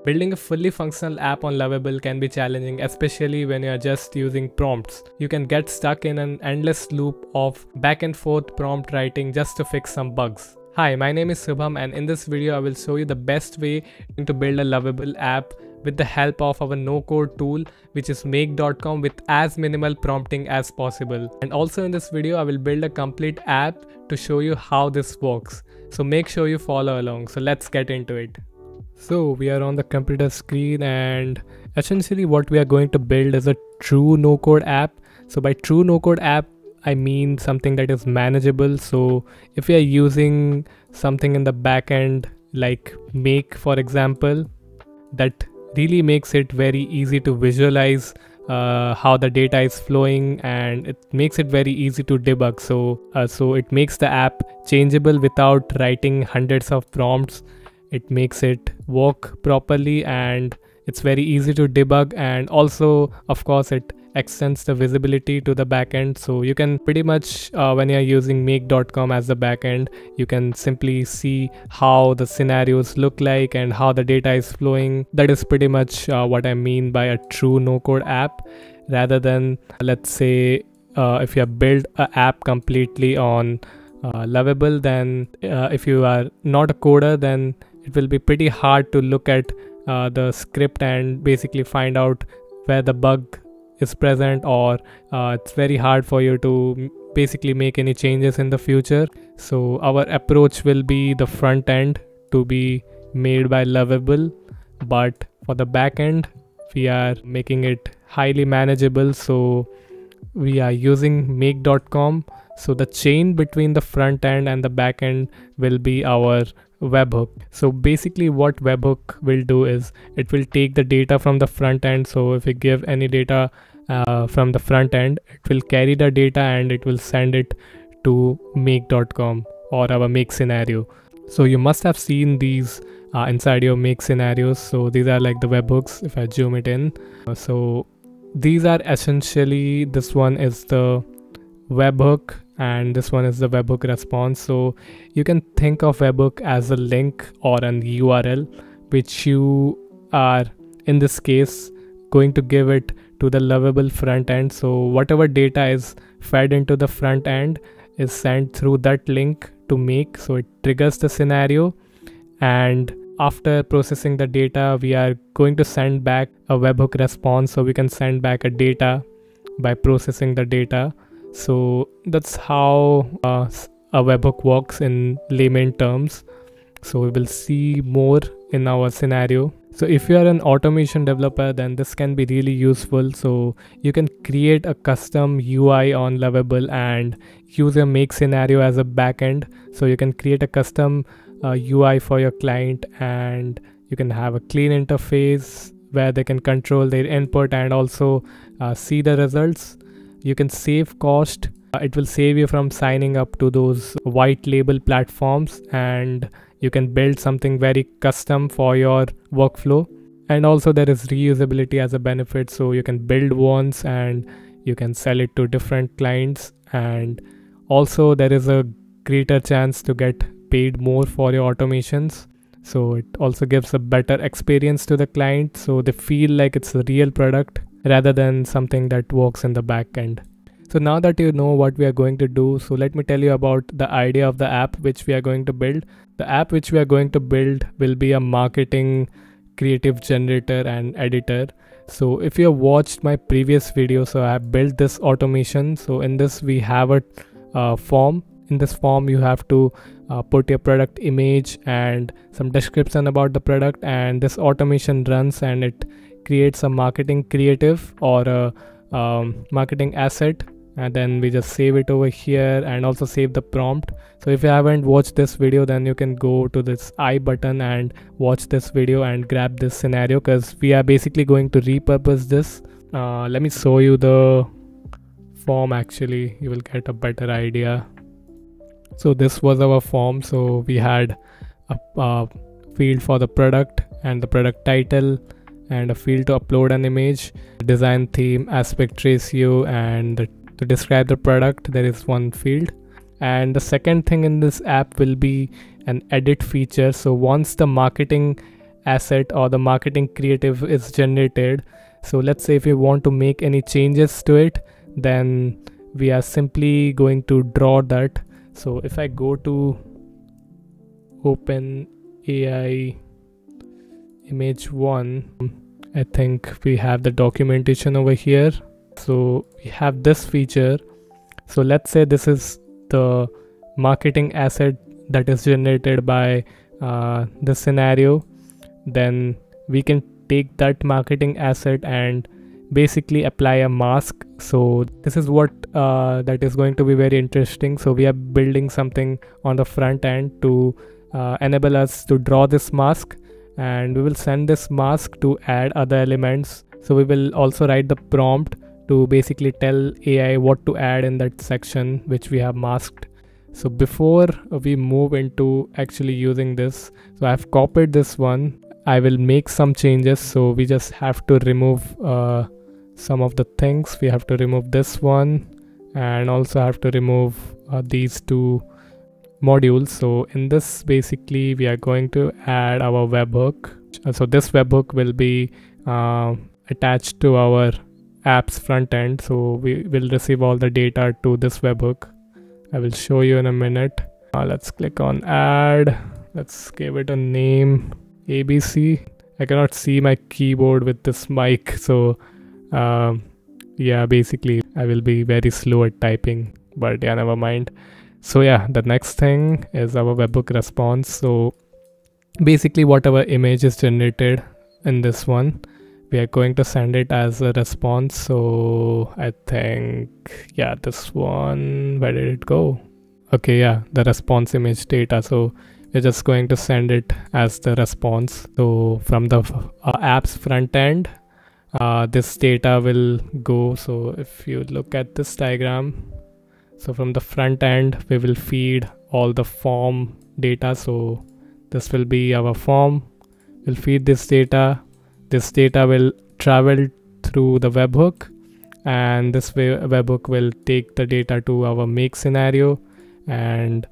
Building a fully functional app on Lovable can be challenging, especially when you are just using prompts. You can get stuck in an endless loop of back and forth prompt writing just to fix some bugs. Hi, my name is Subham, and in this video I will show you the best way to build a Lovable app with the help of our no-code tool, which is make.com, with as minimal prompting as possible. And also in this video I will build a complete app to show you how this works. So make sure you follow along. So let's get into it. So we are on the computer screen, and essentially what we are going to build is a true no-code app. So by true no-code app, I mean something that is manageable. So if we are using something in the backend like make, for example, that really makes it very easy to visualize how the data is flowing, and it makes it very easy to debug. So it makes the app changeable without writing hundreds of prompts. It makes it work properly, and it's very easy to debug, and also of course it extends the visibility to the backend. So you can pretty much when you're using make.com as the backend, you can simply see how the scenarios look like and how the data is flowing. That is pretty much what I mean by a true no-code app, rather than, let's say, if you have built an app completely on Lovable, then if you are not a coder, then it will be pretty hard to look at the script and basically find out where the bug is present, or it's very hard for you to basically make any changes in the future. So our approach will be the front end to be made by Lovable, but for the back end we are making it highly manageable. So we are using make.com. So the chain between the front end and the back end will be our webhook. So basically what webhook will do is it will take the data from the front end. So if we give any data from the front end, it will carry the data and it will send it to make.com or our make scenario. So you must have seen these inside your make scenarios. So these are like the webhooks. If I zoom it in, so these are essentially, this one is the webhook and this one is the webhook response. So you can think of webhook as a link or an URL which you are, in this case, going to give it to the Lovable front end. So whatever data is fed into the front end is sent through that link to make. So it triggers the scenario, and after processing the data we are going to send back a webhook response. So we can send back a data by processing the data. So that's how a webhook works in layman terms. So we will see more in our scenario. So if you are an automation developer, then this can be really useful. So you can create a custom UI on Lovable and use your make scenario as a backend. So you can create a custom UI for your client, and you can have a clean interface where they can control their input and also see the results. You can save cost. It will save you from signing up to those white label platforms, and you can build something very custom for your workflow. And also there is reusability as a benefit. So you can build once and you can sell it to different clients, and also there is a greater chance to get paid more for your automations. So it also gives a better experience to the client, so they feel like it's a real product rather than something that works in the back end. So now that you know what we are going to do, so let me tell you about the idea of the app which we are going to build. The app which we are going to build will be a marketing creative generator and editor. So if you have watched my previous video, so I have built this automation. So in this we have a form. In this form you have to put your product image and some description about the product, and this automation runs and it creates a marketing creative or a marketing asset, and then we just save it over here and also save the prompt. So if you haven't watched this video, then you can go to this I button and watch this video and grab this scenario, because we are basically going to repurpose this. Let me show you the form. Actually, you will get a better idea. So this was our form. So we had a field for the product and the product title, and a field to upload an image, design theme, aspect ratio, and to describe the product there is one field. And the second thing in this app will be an edit feature. So once the marketing asset or the marketing creative is generated. So let's say if we want to make any changes to it, then we are simply going to draw that. So if I go to open AI image 1, I think we have the documentation over here. So we have this feature. So let's say this is the marketing asset that is generated by this scenario. Then we can take that marketing asset and basically apply a mask. So this is what that is going to be very interesting. So we are building something on the front end to enable us to draw this mask, and we will send this mask to add other elements. So we will also write the prompt to basically tell AI what to add in that section which we have masked. So before we move into actually using this, so I've copied this one. I will make some changes. So we just have to remove some of the things. We have to remove this one, and also have to remove these two modules. So in this, basically we are going to add our webhook. So this webhook will be attached to our app's front end. So we will receive all the data to this webhook. I will show you in a minute. Let's click on add. Let's give it a name, ABC. I cannot see my keyboard with this mic, so yeah, basically I will be very slow at typing, but yeah, never mind. So yeah, the next thing is our webhook response. So basically whatever image is generated in this one, we are going to send it as a response. So I think, yeah, this one, where did it go? Okay, yeah, the response image data. So we're just going to send it as the response. So from the app's front end, this data will go. So if you look at this diagram, so from the front end, we will feed all the form data. So this will be our form. We'll feed this data. This data will travel through the webhook, and this webhook will take the data to our make scenario, and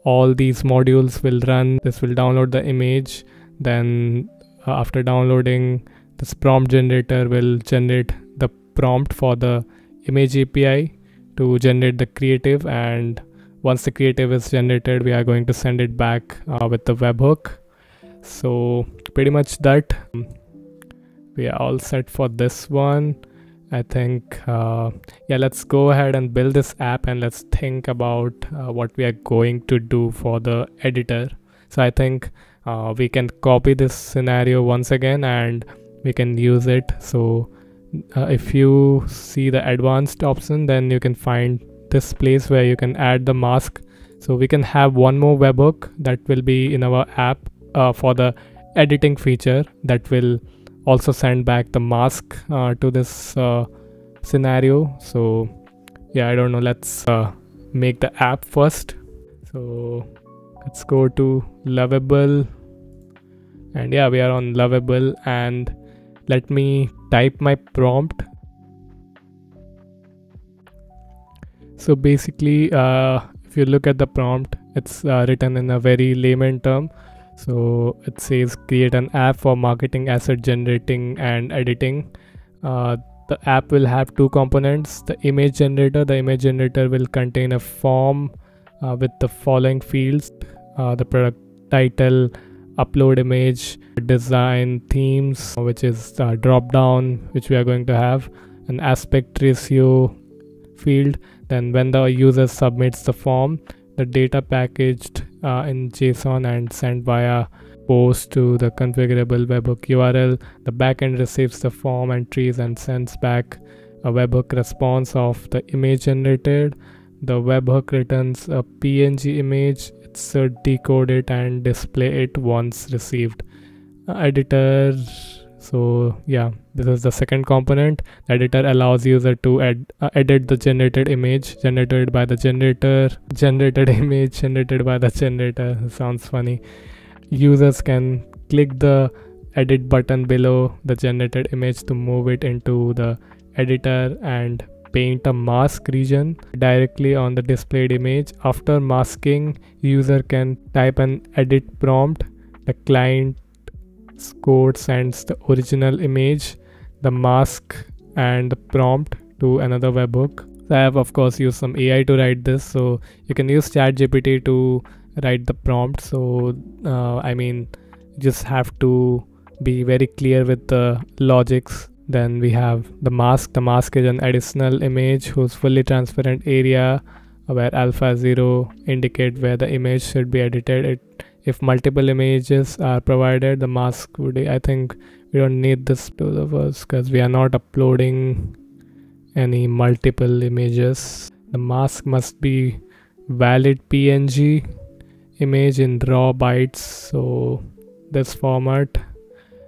all these modules will run. This will download the image. Then after downloading, this prompt generator will generate the prompt for the image API to generate the creative, and once the creative is generated, we are going to send it back with the webhook. So pretty much that. We are all set for this one. I think yeah, let's go ahead and build this app, and let's think about what we are going to do for the editor. So I think we can copy this scenario once again and we can use it. So if you see the advanced option, then you can find this place where you can add the mask. So we can have one more webhook that will be in our app for the editing feature that will also send back the mask to this scenario. So yeah, I don't know, let's make the app first. So let's go to Lovable, and yeah, we are on Lovable, and let me type my prompt. So basically if you look at the prompt, it's written in a very layman term. So it says create an app for marketing asset generating and editing. The app will have two components: the image generator. The image generator will contain a form with the following fields: the product title, upload image, design, themes, which is drop down, which we are going to have, an aspect ratio field. Then when the user submits the form, the data packaged in JSON and sent via post to the configurable webhook URL. The backend receives the form entries and sends back a webhook response of the image generated. The webhook returns a PNG image. It's decode it and display it once received. Editor. So yeah, this is the second component. The editor allows user to edit the generated image generated by the generator. Generated image generated by the generator. Sounds funny. Users can click the edit button below the generated image to move it into the editor and paint a mask region directly on the displayed image. After masking, user can type an edit prompt. The client code sends the original image, the mask, and the prompt to another webhook. So I have of course used some AI to write this, so you can use ChatGPT to write the prompt. So I mean, just have to be very clear with the logics. Then we have the mask. The mask is an additional image whose fully transparent area where alpha 0 indicate where the image should be edited. If multiple images are provided, the mask would, I think we don't need this to the first because we are not uploading any multiple images. The mask must be valid PNG image in raw bytes, so this format,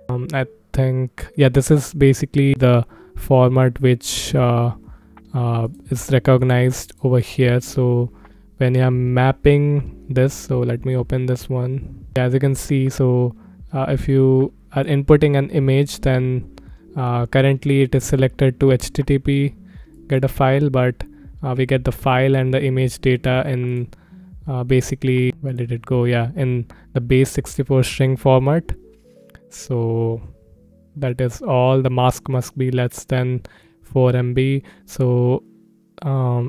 I think, yeah, this is basically the format which is recognized over here. So when you are mapping this, so let me open this one. As you can see, so if you are inputting an image, then currently it is selected to HTTP get a file, but we get the file and the image data in basically, where did it go, yeah, in the base 64 string format. So that is all. The mask must be less than 4 MB. So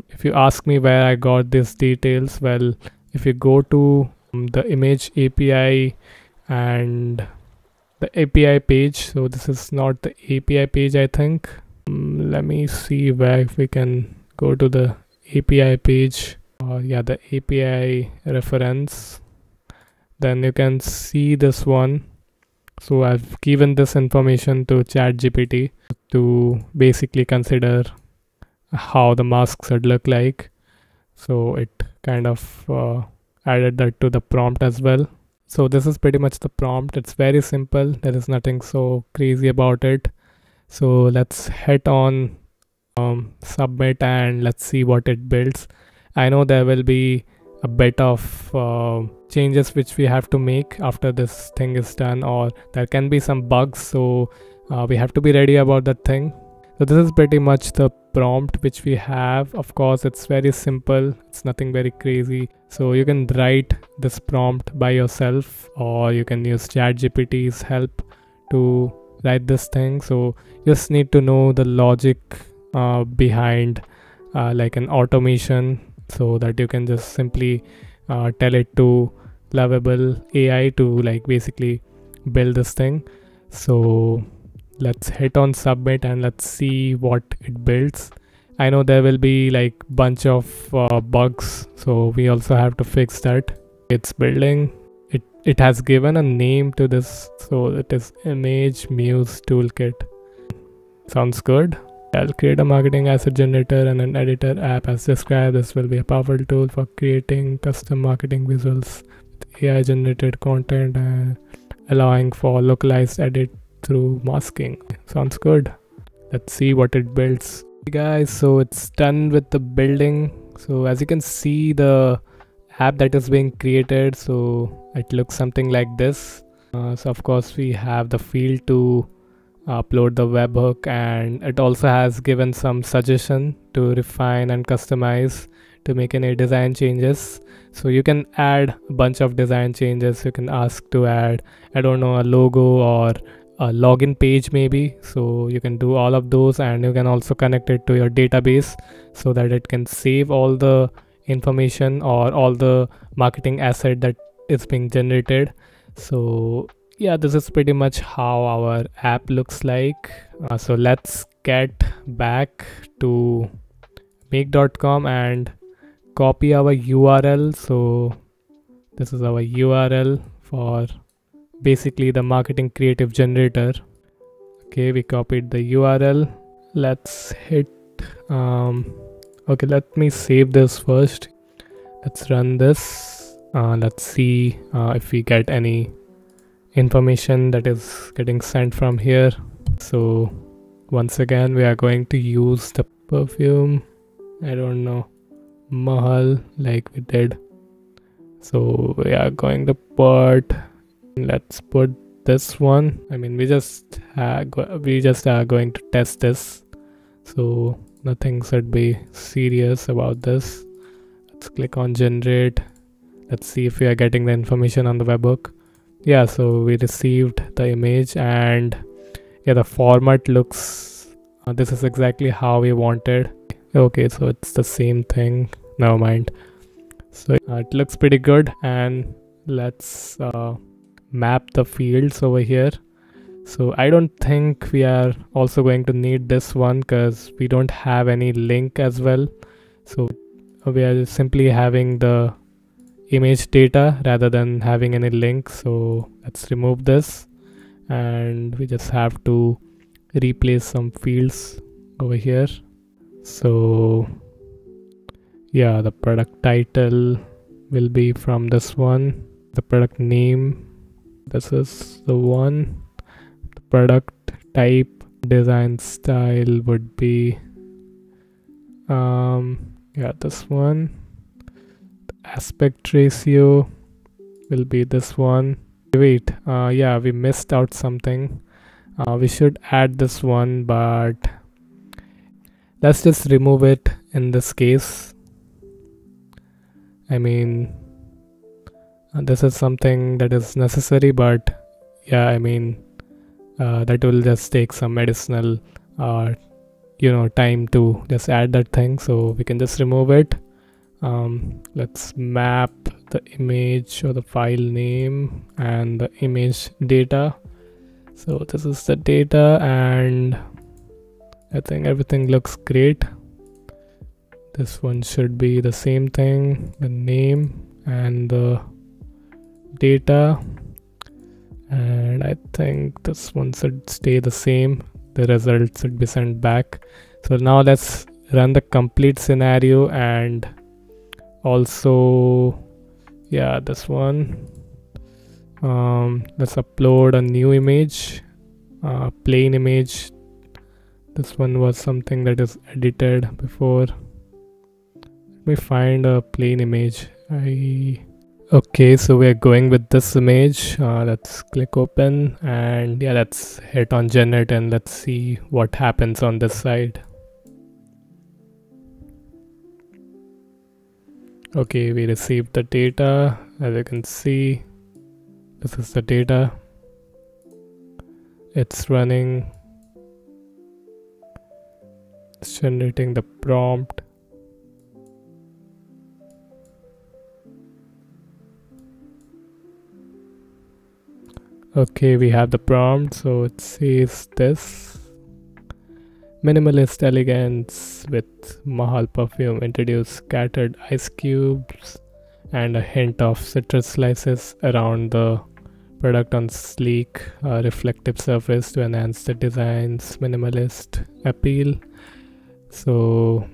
if you ask me where I got these details, well, if you go to the image API and the API page, so this is not the API page, I think. Let me see where, if we can go to the API page, yeah, the API reference, then you can see this one. So I've given this information to ChatGPT to basically consider how the mask should look like. So it kind of added that to the prompt as well. So this is pretty much the prompt. It's very simple. There is nothing so crazy about it. So let's hit on submit and let's see what it builds. I know there will be a bit of changes which we have to make after this thing is done, or there can be some bugs, so we have to be ready about that thing. So this is pretty much the prompt which we have. Of course, it's very simple, it's nothing very crazy. So you can write this prompt by yourself, or you can use ChatGPT's help to write this thing. So you just need to know the logic behind like an automation, so that you can just simply tell it to Lovable AI to like basically build this thing. So let's hit on submit and let's see what it builds. I know there will be like bunch of bugs, so we also have to fix that. It's building. It has given a name to this, so it is Image Muse Toolkit. Sounds good. I'll create a marketing asset generator and an editor app as described. This will be a powerful tool for creating custom marketing visuals with AI generated content and allowing for localized edit through masking. Sounds good. Let's see what it builds. Hey guys, so it's done with the building. So as you can see, the app that is being created, so it looks something like this. So of course we have the field to upload the webhook, and it also has given some suggestion to refine and customize to make any design changes. So you can add a bunch of design changes. You can ask to add, I don't know, a logo or a login page maybe. So you can do all of those, and you can also connect it to your database so that it can save all the information or all the marketing asset that is being generated. So yeah, this is pretty much how our app looks like. So let's get back to make.com and copy our URL. So this is our URL for basically the marketing creative generator. Okay, we copied the URL. Let's hit okay, let me save this first. Let's run this. Let's see if we get any information that is getting sent from here. So once again we are going to use the perfume, I don't know, Mahal, like we did. So we are going to put, let's put this one. I mean, we just are going to test this, so nothing should be serious about this. Let's click on generate. Let's see if we are getting the information on the webhook. yeah, so we received the image, and yeah, the format looks this is exactly how we wanted. Okay, so it's the same thing, never mind. So it looks pretty good, and let's map the fields over here. So I don't think we are also going to need this one because we don't have any link as well. So we are simply having the image data rather than having any link. So let's remove this, and we just have to replace some fields over here. So yeah, the product title will be from this one. The product name, this is the one. The product type, design style would be yeah, this one. The aspect ratio will be this one. Wait, yeah, we missed out something. We should add this one, but let's just remove it in this case. I mean, this is something that is necessary, but yeah, I mean, that will just take some additional time to just add that thing, so we can just remove it. Let's map the image or the file name and the image data. So this is the data, and I think everything looks great. This one should be the same thing, the name and the data, and I think this one should stay the same. The result should be sent back. So now let's run the complete scenario, and also yeah, this one, let's upload a new image, plain image. This one was something that is edited before. Let me find a plain image. Okay, so we're going with this image. Let's click open, and yeah, let's hit on generate, and let's see what happens on this side. Okay, we received the data. As you can see, this is the data. It's running. It's generating the prompt. Okay, we have the prompt, so it says this: minimalist elegance with Mahal perfume, introduce scattered ice cubes and a hint of citrus slices around the product on sleek, reflective surface to enhance the design's minimalist appeal. So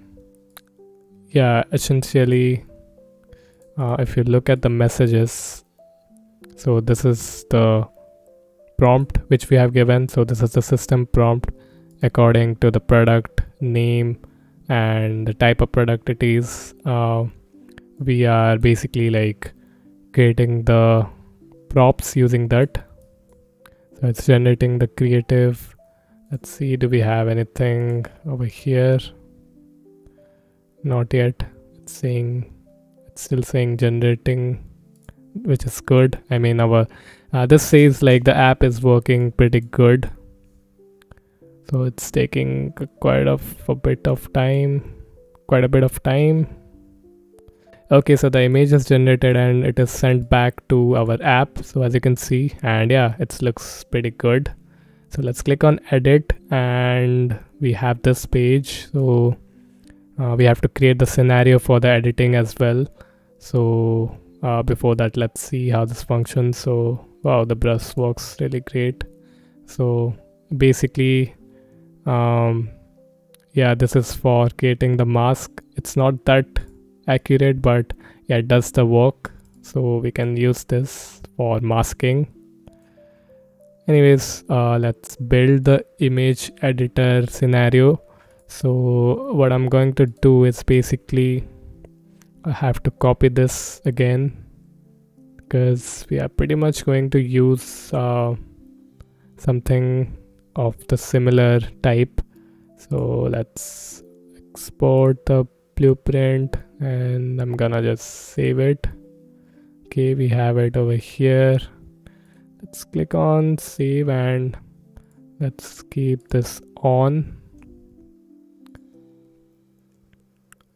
yeah, essentially, if you look at the messages, so this is the prompt which we have given. So this is the system prompt according to the product name and the type of product it is. We are basically like creating the props using that. So it's generating the creative. Let's see, do we have anything over here? Not yet. It's still saying generating, which is good. I mean, our this says like the app is working pretty good, so it's taking quite a bit of time. Okay, so the image is generated and it is sent back to our app, so as you can see, and yeah, it looks pretty good. So let's click on edit, and we have this page. So we have to create the scenario for the editing as well. So before that, let's see how this functions. So wow, the brush works really great. So basically, yeah, this is for creating the mask. It's not that accurate, but yeah, it does the work. So we can use this for masking. Anyways, let's build the image editor scenario. So what I'm going to do is basically I have to copy this again, because we are pretty much going to use something of the similar type. So let's export the blueprint, and I'm gonna just save it. Okay, we have it over here. Let's click on save and let's keep this on.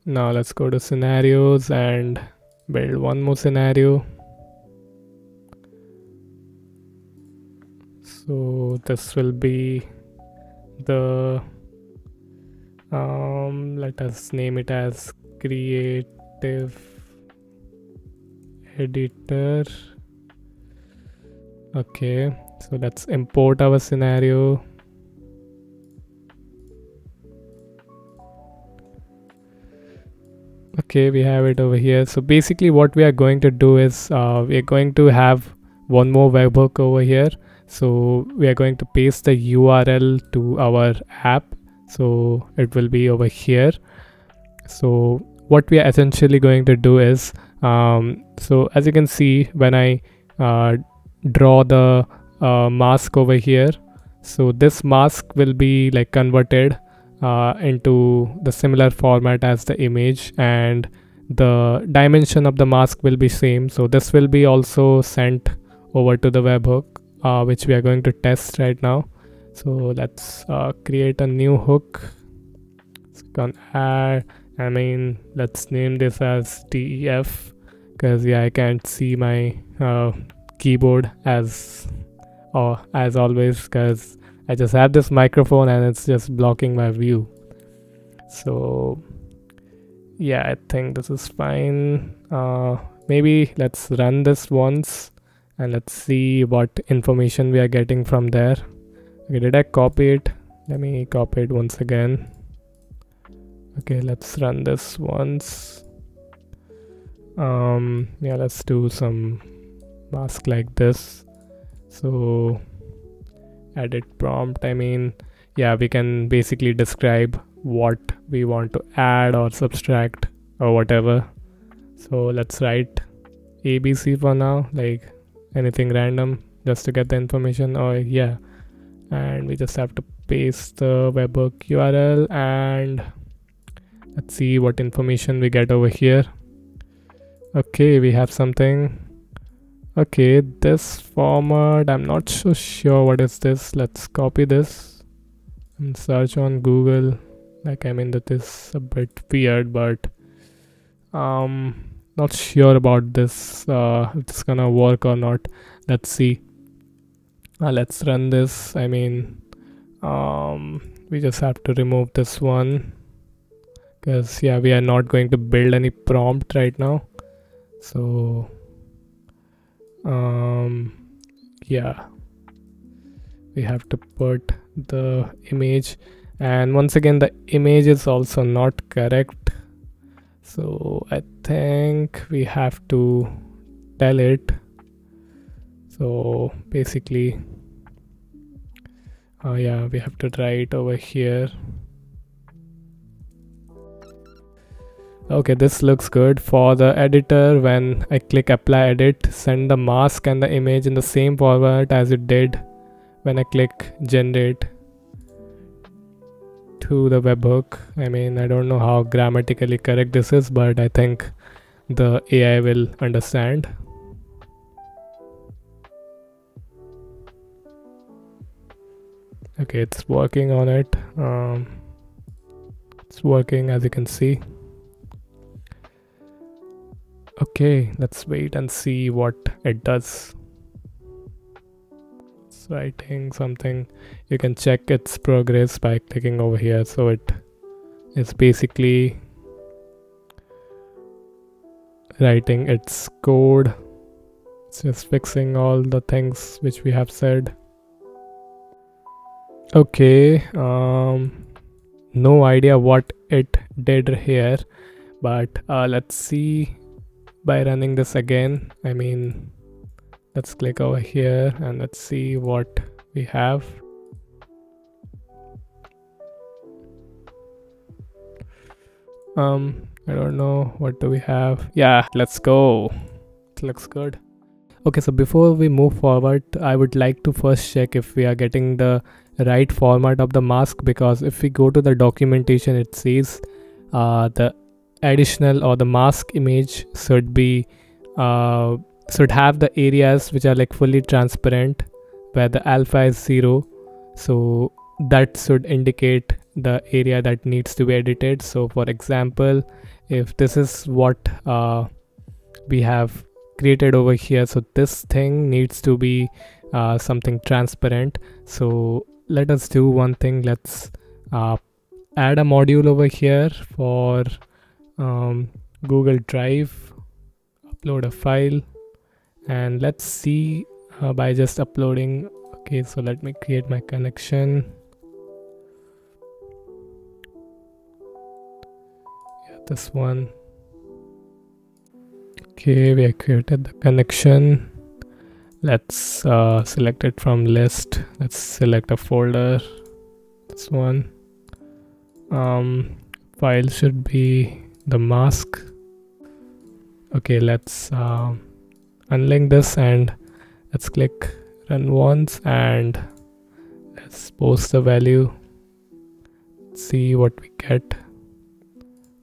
Now let's go to scenarios and build one more scenario. So this will be the let us name it as creative editor. Okay, so let's import our scenario. Okay, we have it over here. So basically what we are going to do is we are going to have one more webhook over here. So we are going to paste the URL to our app, so it will be over here. So what we are essentially going to do is so as you can see, when I draw the mask over here, so this mask will be like converted into the similar format as the image, and the dimension of the mask will be same. So this will be also sent over to the webhook, which we are going to test right now. So let's create a new hook. Let's add, let's name this as DEF, because I can't see my keyboard as always, because I just have this microphone and it's just blocking my view. So yeah, I think this is fine. Maybe let's run this once and let's see what information we are getting from there. Okay, did I copy it? Let me copy it once again. Okay, let's run this once. Yeah, let's do some mask like this. So edit prompt, yeah, we can basically describe what we want to add or subtract or whatever. So let's write ABC for now, like anything random just to get the information. Oh yeah, and we just have to paste the webhook URL and let's see what information we get over here. Okay, we have something. Okay, this format, I'm not so sure what is this. Let's copy this and search on Google. Like, that is a bit weird, but not sure about this, if it's gonna work or not. Let's see. Let's run this. We just have to remove this one, because yeah, we are not going to build any prompt right now. So yeah, we have to put the image, and once again the image is also not correct, so I think we have to tell it. So basically yeah, we have to write over here. Okay, this looks good. For the editor, when I click apply edit, send the mask and the image in the same format as it did when I click generate to the webhook. I don't know how grammatically correct this is, but I think the AI will understand. Okay, it's working on it. It's working, as you can see. Okay, let's wait and see what it does. It's writing something. You can check its progress by clicking over here. So it is basically writing its code. It's just fixing all the things which we have said. Okay, no idea what it did here, but let's see by running this again. Let's click over here and let's see what we have. I don't know, what do we have? Yeah, let's go. It looks good. Okay, so before we move forward, I would like to first check if we are getting the right format of the mask, because if we go to the documentation, it says the additional or the mask image should be should have the areas which are like fully transparent where the alpha is 0. So that should indicate the area that needs to be edited. So for example, if this is what we have created over here, so this thing needs to be something transparent. So let us do one thing. Let's add a module over here for Google Drive, upload a file, and let's see by just uploading. Okay, so let me create my connection. Yeah, this one. Okay, we have created the connection. Let's select it from list. Let's select a folder. This one. File should be the mask. Okay, let's unlink this and let's click run once and let's post the value. See what we get.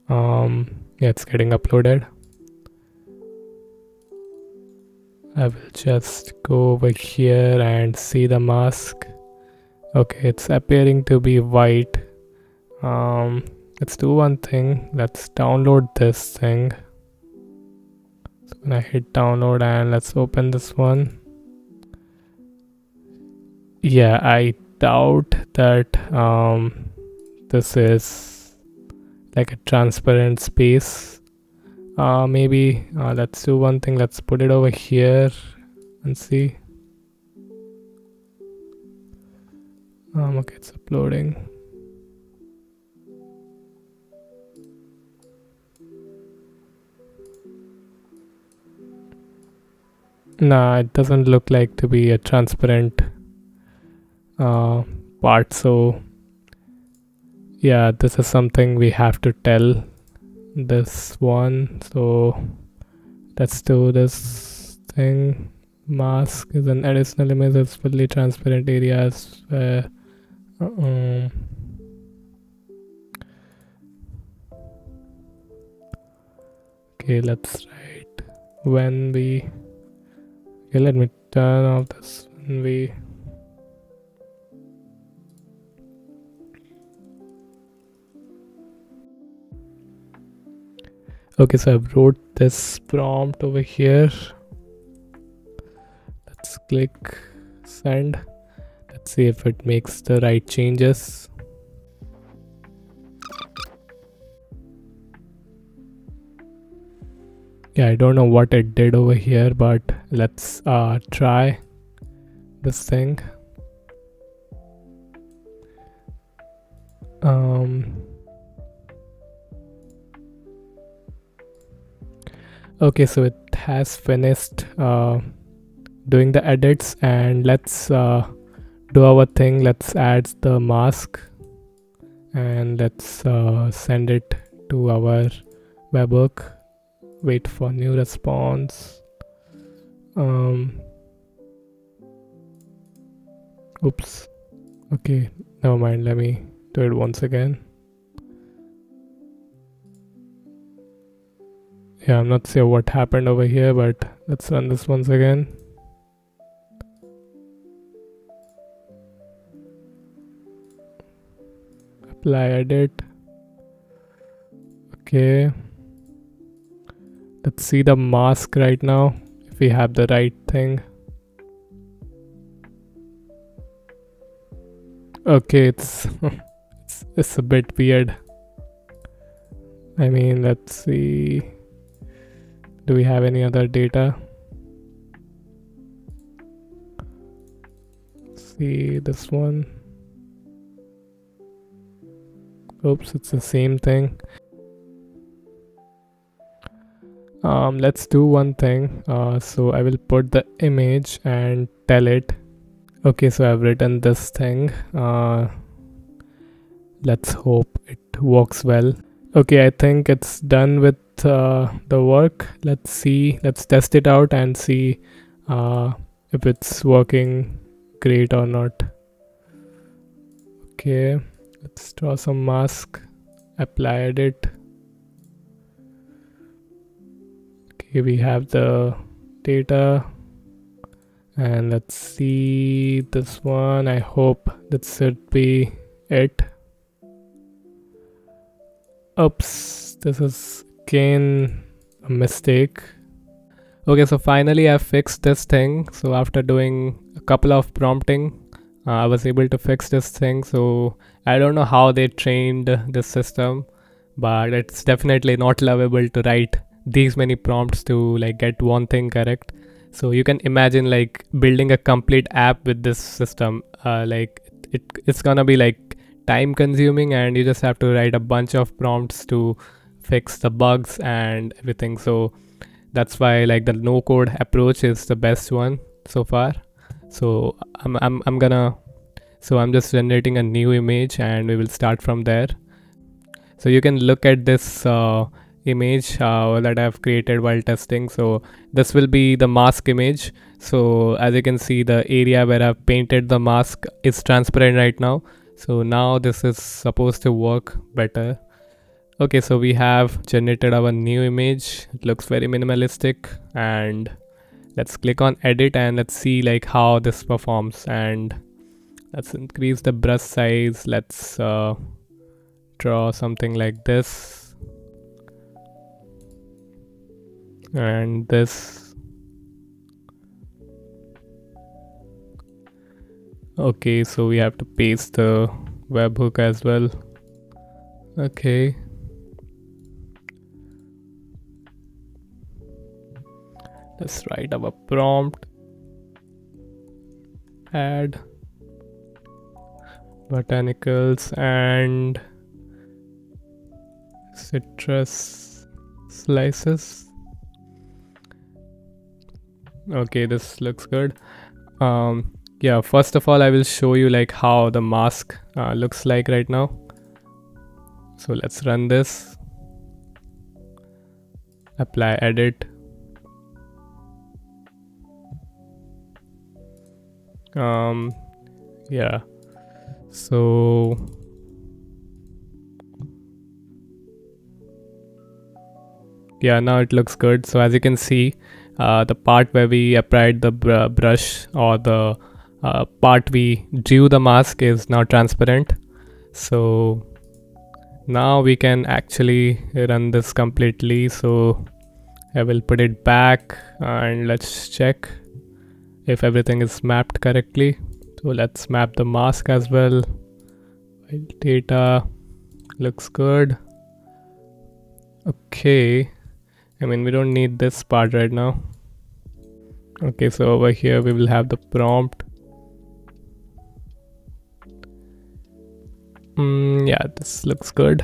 Yeah, it's getting uploaded. I will just go over here and see the mask. Okay, it's appearing to be white. Let's do one thing. Let's download this thing. So when I hit download and let's open this one. Yeah, I doubt that this is like a transparent space. Maybe let's do one thing. Let's put it over here and see. Okay, it's uploading. Nah, it doesn't look like to be a transparent part. So yeah, this is something we have to tell this one. So let's do this thing. Mask is an additional image of fully transparent areas where okay, let's write when we okay, let me turn off this when we okay, so I've wrote this prompt over here. Let's click send. Let's see if it makes the right changes. Yeah, I don't know what it did over here, but let's try this thing. Okay, so it has finished doing the edits, and let's do our thing. Let's add the mask and let's send it to our webhook. Wait for new response. Oops. Okay, never mind. Let me do it once again. Yeah, I'm not sure what happened over here, but let's run this once again. Apply edit. Okay. Let's see the mask right now, if we have the right thing. Okay, it's it's a bit weird. I mean, let's see. Do we have any other data? Let's see this one. Oops, it's the same thing. Let's do one thing. So I will put the image and tell it. Okay, so I've written this thing. Let's hope it works well. Okay, I think it's done with the work. Let's see. Let's test it out and see if it's working great or not. Okay, let's draw some mask. Apply edit. Okay, we have the data, and let's see this one. I hope that should be it. Oops, this is again a mistake. Okay, so finally I fixed this thing. So after doing a couple of prompting, I was able to fix this thing. So I don't know how they trained this system, but it's definitely not lovable to write these many prompts to like get one thing correct. So you can imagine like building a complete app with this system. It's gonna be like time consuming, and you just have to write a bunch of prompts to fix the bugs and everything. So that's why like the no code approach is the best one so far. So I'm just generating a new image and we will start from there. So you can look at this image that I've created while testing. So this will be the mask image. So as you can see, the area where I've painted the mask is transparent right now. So now this is supposed to work better. Okay, so we have generated our new image. It looks very minimalistic, and let's click on edit and let's see like how this performs. And let's increase the brush size. Let's draw something like this and this. Okay, so we have to paste the webhook as well. Okay. Let's write our prompt. Add botanicals and citrus slices. Okay, this looks good. Yeah, first of all I will show you like how the mask looks like right now. So let's run this. Apply edit. Yeah, so yeah, now it looks good. So as you can see, the part where we applied the brush, or the part we drew the mask, is now transparent. So now we can actually run this completely. So I will put it back and let's check if everything is mapped correctly. So let's map the mask as well. Data looks good. Okay, I mean, we don't need this part right now. Okay, so over here we will have the prompt. Yeah, this looks good.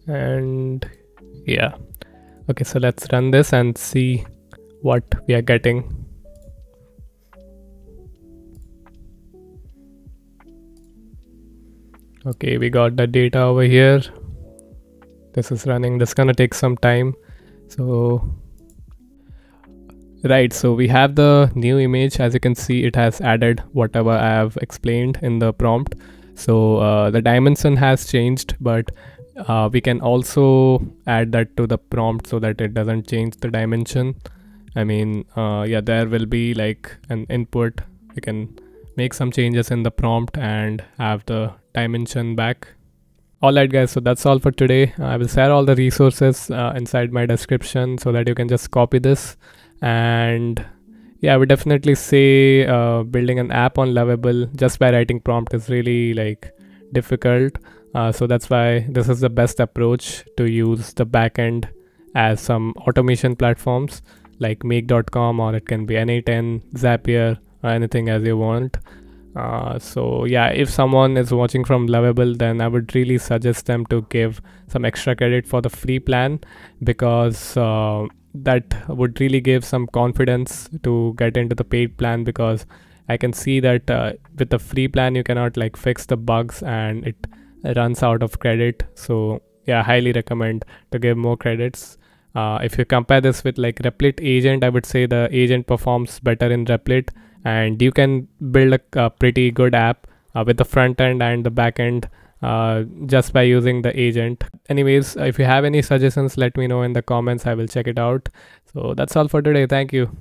And yeah, okay, so let's run this and see what we are getting. Okay, we got the data over here. This is running. This is gonna take some time. So right, so we have the new image. As you can see, it has added whatever I have explained in the prompt. So the dimension has changed, but we can also add that to the prompt so that it doesn't change the dimension. I mean, yeah, there will be like an input. We can make some changes in the prompt and have the dimension back. Alright guys, so that's all for today. I will share all the resources inside my description so that you can just copy this. And yeah, I would definitely say building an app on Lovable just by writing prompt is really like difficult. So that's why this is the best approach, to use the backend as some automation platforms like make.com, or it can be N8N, Zapier, or anything as you want. So yeah, if someone is watching from Lovable, then I would really suggest them to give some extra credit for the free plan, because that would really give some confidence to get into the paid plan, because I can see that with the free plan you cannot like fix the bugs and it runs out of credit. So yeah, highly recommend to give more credits. If you compare this with like Replit agent, I would say the agent performs better in Replit, and you can build a pretty good app with the front end and the back end just by using the agent. Anyways, if you have any suggestions, let me know in the comments. I will check it out. So that's all for today. Thank you.